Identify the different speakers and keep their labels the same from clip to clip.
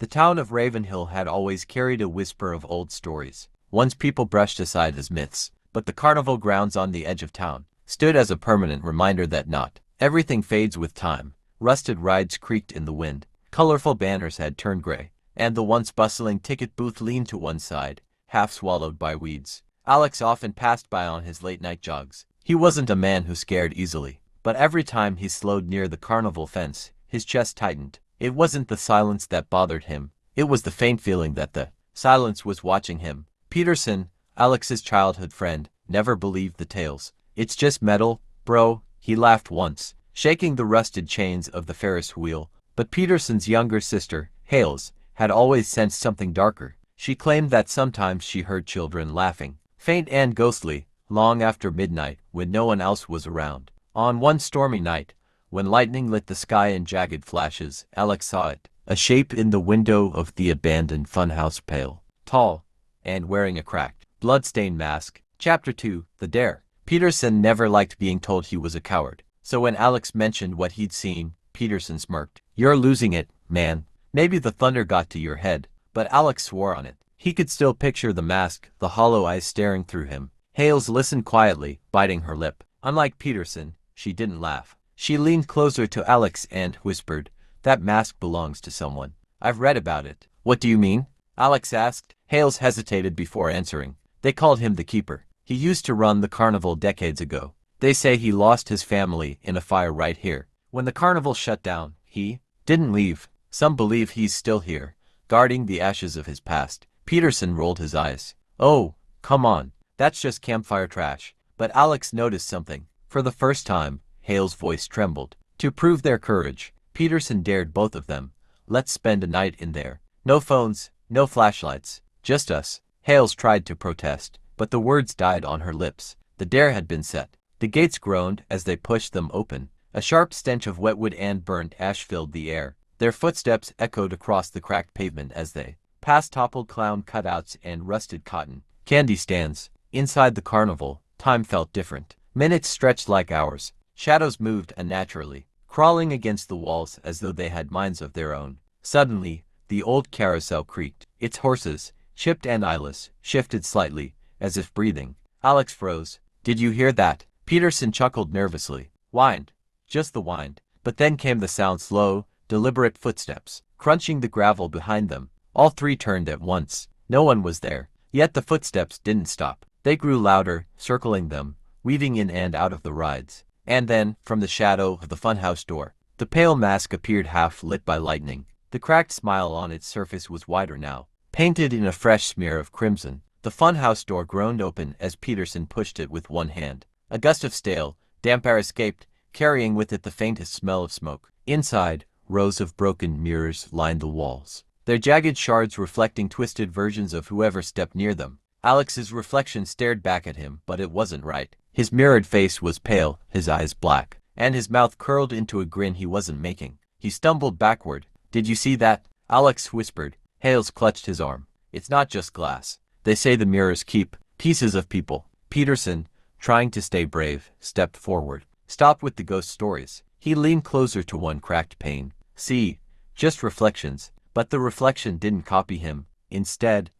Speaker 1: The town of Ravenhill had always carried a whisper of old stories, ones people brushed aside as myths, but the carnival grounds on the edge of town stood as a permanent reminder that not everything fades with time. Rusted rides creaked in the wind, colorful banners had turned gray, and the once bustling ticket booth leaned to one side, half swallowed by weeds. Alex often passed by on his late-night jogs. He wasn't a man who scared easily, but every time he slowed near the carnival fence, his chest tightened. It wasn't the silence that bothered him. It was the faint feeling that the silence was watching him. Peterson, Alex's childhood friend, never believed the tales. "It's just metal, bro," he laughed once, shaking the rusted chains of the Ferris wheel. But Peterson's younger sister, Hales, had always sensed something darker. She claimed that sometimes she heard children laughing, faint and ghostly, long after midnight when no one else was around. On one stormy night, when lightning lit the sky in jagged flashes, Alex saw it, a shape in the window of the abandoned funhouse, pale, tall, and wearing a cracked, blood-stained mask. Chapter 2, The Dare. Peterson never liked being told he was a coward, so when Alex mentioned what he'd seen, Peterson smirked. "You're losing it, man. Maybe the thunder got to your head," but Alex swore on it. He could still picture the mask, the hollow eyes staring through him. Hales listened quietly, biting her lip. Unlike Peterson, she didn't laugh. She leaned closer to Alex and whispered, "That mask belongs to someone. I've read about it." "What do you mean?" Alex asked. Hales hesitated before answering. "They called him the Keeper. He used to run the carnival decades ago. They say he lost his family in a fire right here. When the carnival shut down, he didn't leave. Some believe he's still here, guarding the ashes of his past." Peterson rolled his eyes. "Oh, come on. That's just campfire trash." But Alex noticed something. For the first time, Hale's voice trembled. To prove their courage, Peterson dared both of them. "Let's spend a night in there. No phones, no flashlights, just us." Hales tried to protest, but the words died on her lips. The dare had been set. The gates groaned as they pushed them open. A sharp stench of wet wood and burnt ash filled the air. Their footsteps echoed across the cracked pavement as they passed toppled clown cutouts and rusted cotton candy stands. Inside the carnival, time felt different. Minutes stretched like hours. Shadows moved unnaturally, crawling against the walls as though they had minds of their own. Suddenly, the old carousel creaked. Its horses, chipped and eyeless, shifted slightly, as if breathing. Alex froze. "Did you hear that?" Peterson chuckled nervously. "Wind. Just the wind." But then came the sound, slow, deliberate footsteps, crunching the gravel behind them. All three turned at once. No one was there. Yet the footsteps didn't stop. They grew louder, circling them, weaving in and out of the rides. And then, from the shadow of the funhouse door, the pale mask appeared, half lit by lightning. The cracked smile on its surface was wider now, painted in a fresh smear of crimson. The funhouse door groaned open as Peterson pushed it with one hand. A gust of stale, damp air escaped, carrying with it the faintest smell of smoke. Inside, rows of broken mirrors lined the walls, their jagged shards reflecting twisted versions of whoever stepped near them. Alex's reflection stared back at him, but it wasn't right. His mirrored face was pale, his eyes black, and his mouth curled into a grin he wasn't making. He stumbled backward. "Did you see that?" Alex whispered. Hales clutched his arm. "It's not just glass. They say the mirrors keep pieces of people." Peterson, trying to stay brave, stepped forward. "Stop with the ghost stories." He leaned closer to one cracked pane. "See, just reflections." But the reflection didn't copy him. Instead,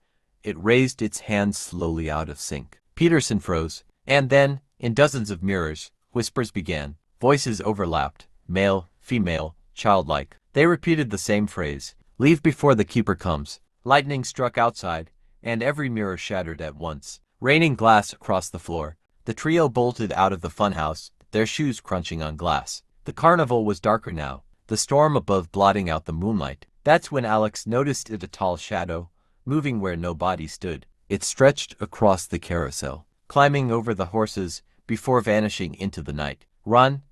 Speaker 1: it raised its hands slowly out of sync. Peterson froze. And then, in dozens of mirrors, whispers began. Voices overlapped. Male, female, childlike. They repeated the same phrase. "Leave before the Keeper comes." Lightning struck outside, and every mirror shattered at once, raining glass across the floor. The trio bolted out of the funhouse, their shoes crunching on glass. The carnival was darker now, the storm above blotting out the moonlight. That's when Alex noticed it, a tall shadow, moving where no body stood. It stretched across the carousel, climbing over the horses before vanishing into the night. "Run!"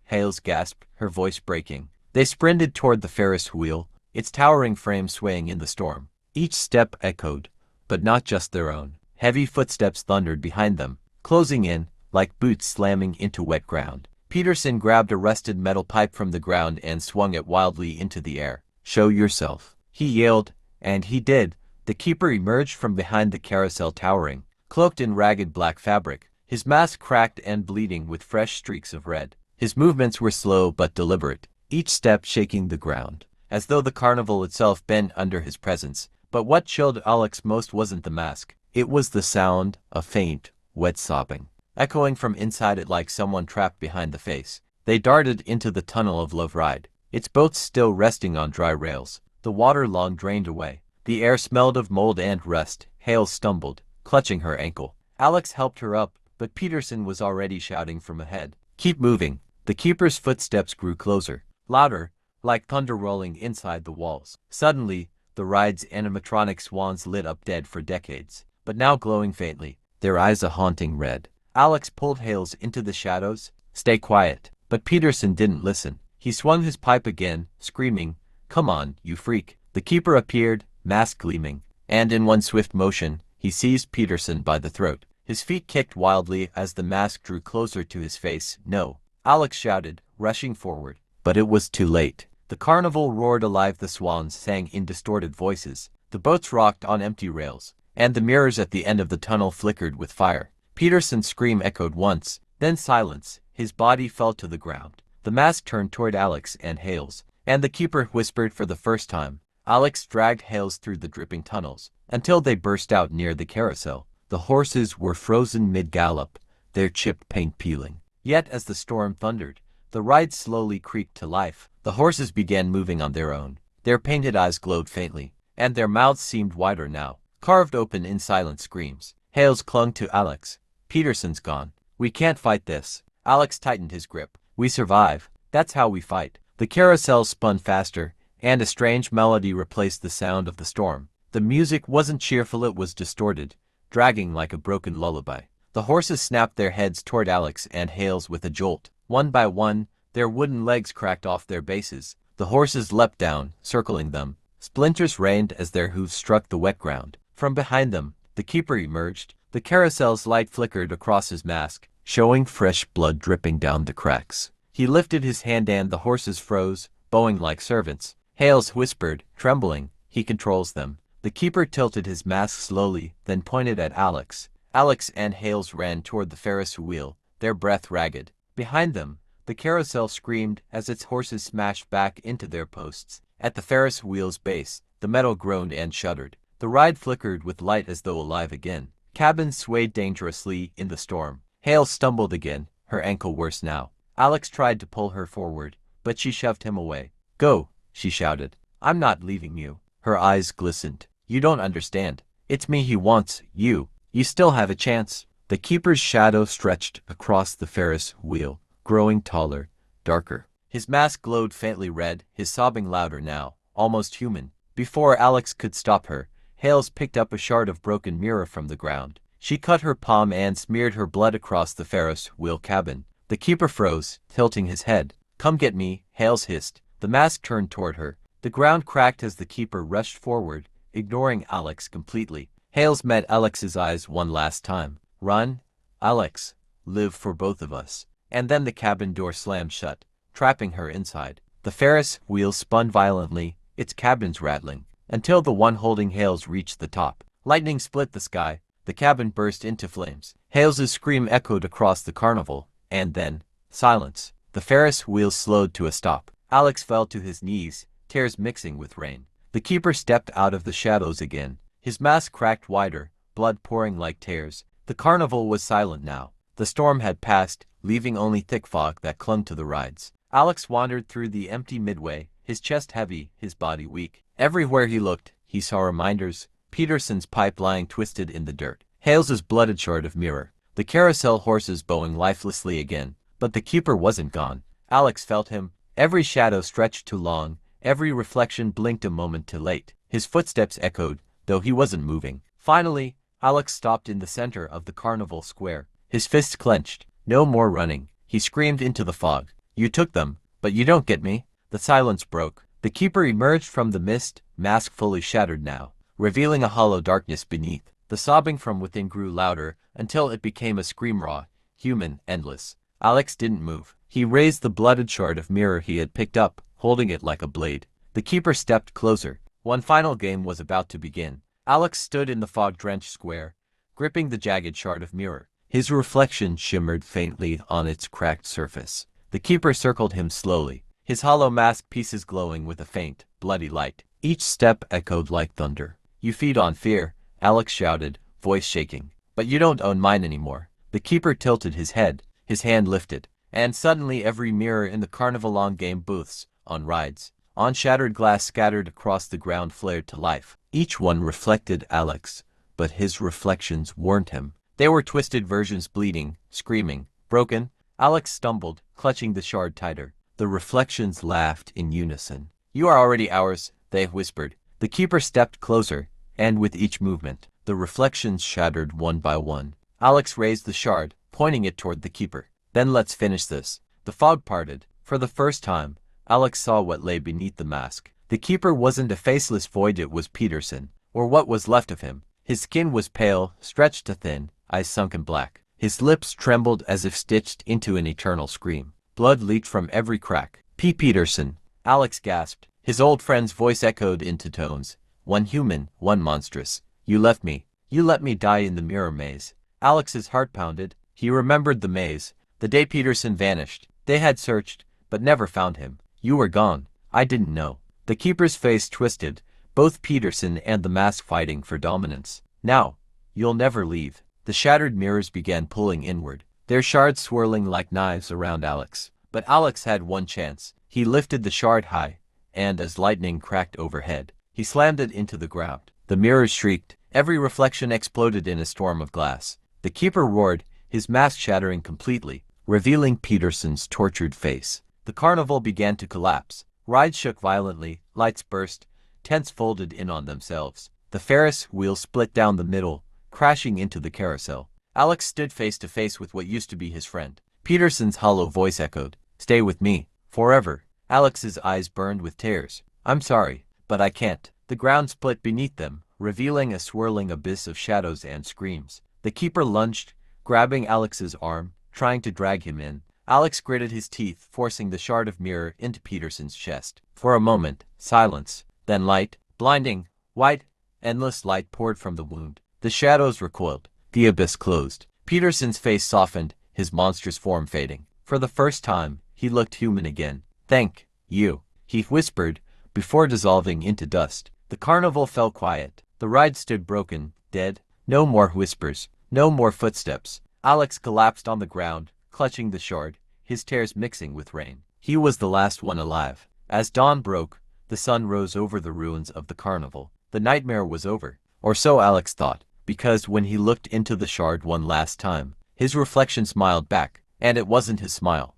Speaker 1: Hales gasped, her voice breaking. They sprinted toward the Ferris wheel, its towering frame swaying in the storm. Each step echoed, but not just their own. Heavy footsteps thundered behind them, closing in, like boots slamming into wet ground. Peterson grabbed a rusted metal pipe from the ground and swung it wildly into the air. "Show yourself," he yelled, and he did. The Keeper emerged from behind the carousel, towering, cloaked in ragged black fabric, his mask cracked and bleeding with fresh streaks of red. His movements were slow but deliberate, each step shaking the ground. as though the carnival itself bent under his presence. But what chilled Alex most wasn't the mask. It was the sound, a faint, wet sobbing, echoing from inside it like someone trapped behind the face. They darted into the tunnel of love ride, its boats still resting on dry rails, the water long drained away. The air smelled of mold and rust. Hales stumbled, clutching her ankle. Alex helped her up, but Peterson was already shouting from ahead. "Keep moving." The keeper's footsteps grew closer, louder, like thunder rolling inside the walls. Suddenly, the ride's animatronic swans lit up dead for decades, but now glowing faintly, their eyes a haunting red. Alex pulled Hales into the shadows. "Stay quiet." But Peterson didn't listen. He swung his pipe again, screaming, "Come on, you freak." The keeper appeared, mask gleaming, and in one swift motion, he seized Peterson by the throat. His feet kicked wildly as the mask drew closer to his face. "No!" Alex shouted, rushing forward. But it was too late. The carnival roared alive. The swans sang in distorted voices. The boats rocked on empty rails, and the mirrors at the end of the tunnel flickered with fire. Peterson's scream echoed once, then silence. His body fell to the ground. The mask turned toward Alex and Hales, and the keeper whispered for the first time. Alex dragged Hales through the dripping tunnels, until they burst out near the carousel. The horses were frozen mid-gallop, their chipped paint peeling. Yet as the storm thundered, the ride slowly creaked to life. The horses began moving on their own. Their painted eyes glowed faintly, and their mouths seemed wider now, carved open in silent screams. Hales clung to Alex. "Peterson's gone. We can't fight this." Alex tightened his grip. "We survive. That's how we fight." The carousel spun faster, and a strange melody replaced the sound of the storm. The music wasn't cheerful, it was distorted, dragging like a broken lullaby. The horses snapped their heads toward Alex and Hales with a jolt. One by one, their wooden legs cracked off their bases. The horses leapt down, circling them. Splinters rained as their hooves struck the wet ground. From behind them, the keeper emerged. The carousel's light flickered across his mask, showing fresh blood dripping down the cracks. He lifted his hand and the horses froze, bowing like servants. Hales whispered, trembling, "He controls them." The keeper tilted his mask slowly, then pointed at Alex. Alex and Hales ran toward the Ferris wheel, their breath ragged. Behind them, the carousel screamed as its horses smashed back into their posts. At the Ferris wheel's base, the metal groaned and shuddered. The ride flickered with light as though alive again. Cabins swayed dangerously in the storm. Hales stumbled again, her ankle worse now. Alex tried to pull her forward, but she shoved him away. "Go," she shouted. "I'm not leaving you." Her eyes glistened. "You don't understand. It's me he wants, you. You still have a chance." The keeper's shadow stretched across the Ferris wheel, growing taller, darker. His mask glowed faintly red, his sobbing louder now, almost human. Before Alex could stop her, Hales picked up a shard of broken mirror from the ground. She cut her palm and smeared her blood across the Ferris wheel cabin. The keeper froze, tilting his head. "Come get me," Hales hissed. The mask turned toward her. The ground cracked as the keeper rushed forward, ignoring Alex completely. Hales met Alex's eyes one last time. "Run, Alex. Live for both of us." And then the cabin door slammed shut, trapping her inside. The Ferris wheel spun violently, its cabins rattling, until the one holding Hales reached the top. Lightning split the sky. The cabin burst into flames. Hales's scream echoed across the carnival, and then, silence. The Ferris wheel slowed to a stop. Alex fell to his knees, tears mixing with rain. The keeper stepped out of the shadows again. His mask cracked wider, blood pouring like tears. The carnival was silent now. The storm had passed, leaving only thick fog that clung to the rides. Alex wandered through the empty midway, his chest heavy, his body weak. Everywhere he looked, he saw reminders. Peterson's pipe lying twisted in the dirt. Hales's blooded shard of mirror. The carousel horses bowing lifelessly again. But the keeper wasn't gone. Alex felt him. Every shadow stretched too long. Every reflection blinked a moment too late. His footsteps echoed, though he wasn't moving. Finally, Alex stopped in the center of the carnival square. His fists clenched. "No more running," he screamed into the fog. "You took them, but you don't get me." The silence broke. The keeper emerged from the mist, mask fully shattered now, revealing a hollow darkness beneath. The sobbing from within grew louder until it became a scream raw, human, endless. Alex didn't move. He raised the blooded shard of mirror he had picked up, holding it like a blade. The keeper stepped closer. One final game was about to begin. Alex stood in the fog-drenched square, gripping the jagged shard of mirror. His reflection shimmered faintly on its cracked surface. The keeper circled him slowly. his hollow mask pieces glowing with a faint, bloody light. Each step echoed like thunder. "You feed on fear," Alex shouted, voice shaking. "But you don't own mine anymore." The keeper tilted his head, his hand lifted, and suddenly every mirror in the carnival, on game booths, on rides, on shattered glass scattered across the ground, flared to life. Each one reflected Alex, but his reflections weren't him. They were twisted versions, bleeding, screaming, broken. Alex stumbled, clutching the shard tighter. The reflections laughed in unison. "You are already ours," they whispered. The keeper stepped closer, and with each movement, the reflections shattered one by one. Alex raised the shard, pointing it toward the keeper. "Then let's finish this." The fog parted. For the first time, Alex saw what lay beneath the mask. The keeper wasn't a faceless void, it was Peterson, or what was left of him. His skin was pale, stretched to thin, eyes sunken black. His lips trembled as if stitched into an eternal scream. Blood leaked from every crack. Peterson," Alex gasped. His old friend's voice echoed into tones. "One human, one monstrous. You left me. You let me die in the mirror maze." Alex's heart pounded. He remembered the maze, the day Peterson vanished. They had searched, but never found him. "You were gone. I didn't know." The keeper's face twisted, both Peterson and the mask fighting for dominance. "Now, you'll never leave." The shattered mirrors began pulling inward, their shards swirling like knives around Alex. But Alex had one chance. He lifted the shard high, and as lightning cracked overhead, he slammed it into the ground. The mirrors shrieked. Every reflection exploded in a storm of glass. The keeper roared, his mask shattering completely, revealing Peterson's tortured face. The carnival began to collapse. Rides shook violently, lights burst, tents folded in on themselves. The Ferris wheel split down the middle, crashing into the carousel. Alex stood face to face with what used to be his friend. Peterson's hollow voice echoed, "Stay with me, forever." Alex's eyes burned with tears. "I'm sorry, but I can't." The ground split beneath them, revealing a swirling abyss of shadows and screams. The keeper lunged, grabbing Alex's arm, trying to drag him in. Alex gritted his teeth, forcing the shard of mirror into Peterson's chest. For a moment, silence. Then light, blinding, white, endless light poured from the wound. The shadows recoiled. The abyss closed. Peterson's face softened, his monstrous form fading. For the first time, he looked human again. "Thank you," he whispered, before dissolving into dust. The carnival fell quiet. The ride stood broken, dead. No more whispers, no more footsteps. Alex collapsed on the ground, clutching the shard, his tears mixing with rain. He was the last one alive. As dawn broke, the sun rose over the ruins of the carnival. The nightmare was over, or so Alex thought, because when he looked into the shard one last time, his reflection smiled back, and it wasn't his smile.